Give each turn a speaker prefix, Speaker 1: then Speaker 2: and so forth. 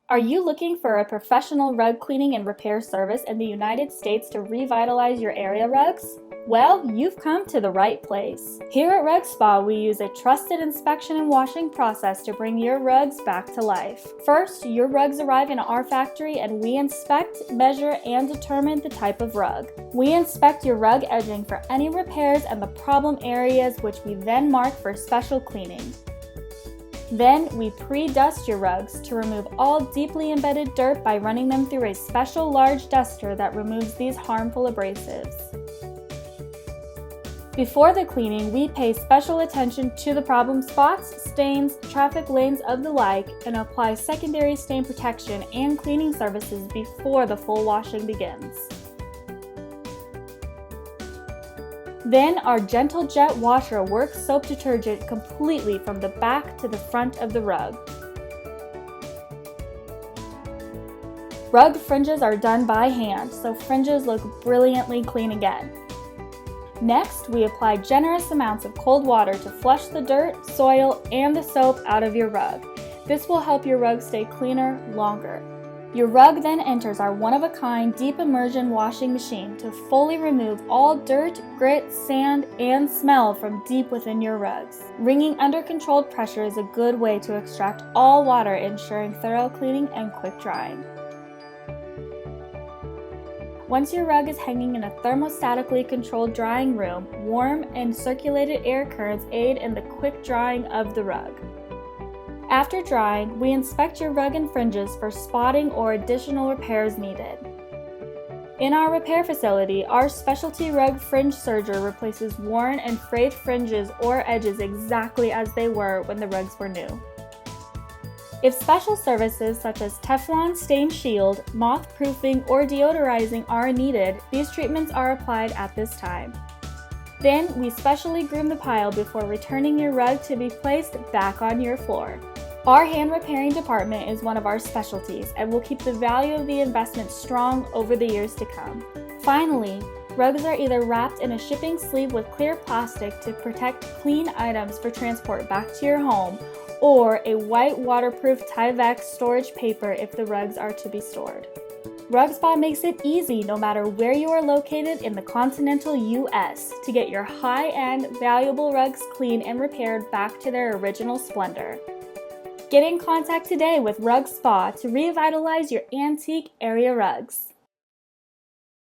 Speaker 1: Are you looking for a professional rug cleaning and repair service in the United States to revitalize your area rugs? Well, you've come to the right place. Here at RugSpa, we use a trusted inspection and washing process to bring your rugs back to life. First, your rugs arrive in our factory and we inspect, measure, and determine the type of rug. We inspect your rug edging for any repairs and the problem areas, which we then mark for special cleaning. Then we pre-dust your rugs to remove all deeply embedded dirt by running them through a special large duster that removes these harmful abrasives. Before the cleaning, we pay special attention to the problem spots, stains, traffic lanes of the like, and apply secondary stain protection and cleaning services before the full washing begins. Then our gentle jet washer works soap detergent completely from the back to the front of the rug. Rug fringes are done by hand, so fringes look brilliantly clean again. Next, we apply generous amounts of cold water to flush the dirt, soil, and the soap out of your rug. This will help your rug stay cleaner longer. Your rug then enters our one-of-a-kind deep immersion washing machine to fully remove all dirt, grit, sand, and smell from deep within your rugs. Wringing under controlled pressure is a good way to extract all water, ensuring thorough cleaning and quick drying. Once your rug is hanging in a thermostatically controlled drying room, warm and circulated air currents aid in the quick drying of the rug. After drying, we inspect your rug and fringes for spotting or additional repairs needed. In our repair facility, our specialty rug fringe serger replaces worn and frayed fringes or edges exactly as they were when the rugs were new. If special services such as Teflon stain shield, moth proofing, or deodorizing are needed, these treatments are applied at this time. Then, we specially groom the pile before returning your rug to be placed back on your floor. Our hand repairing department is one of our specialties and will keep the value of the investment strong over the years to come. Finally, rugs are either wrapped in a shipping sleeve with clear plastic to protect clean items for transport back to your home, or a white waterproof Tyvek storage paper if the rugs are to be stored. RugSpa makes it easy no matter where you are located in the continental US to get your high-end, valuable rugs cleaned and repaired back to their original splendor. Get in contact today with RugSpa to revitalize your antique area rugs.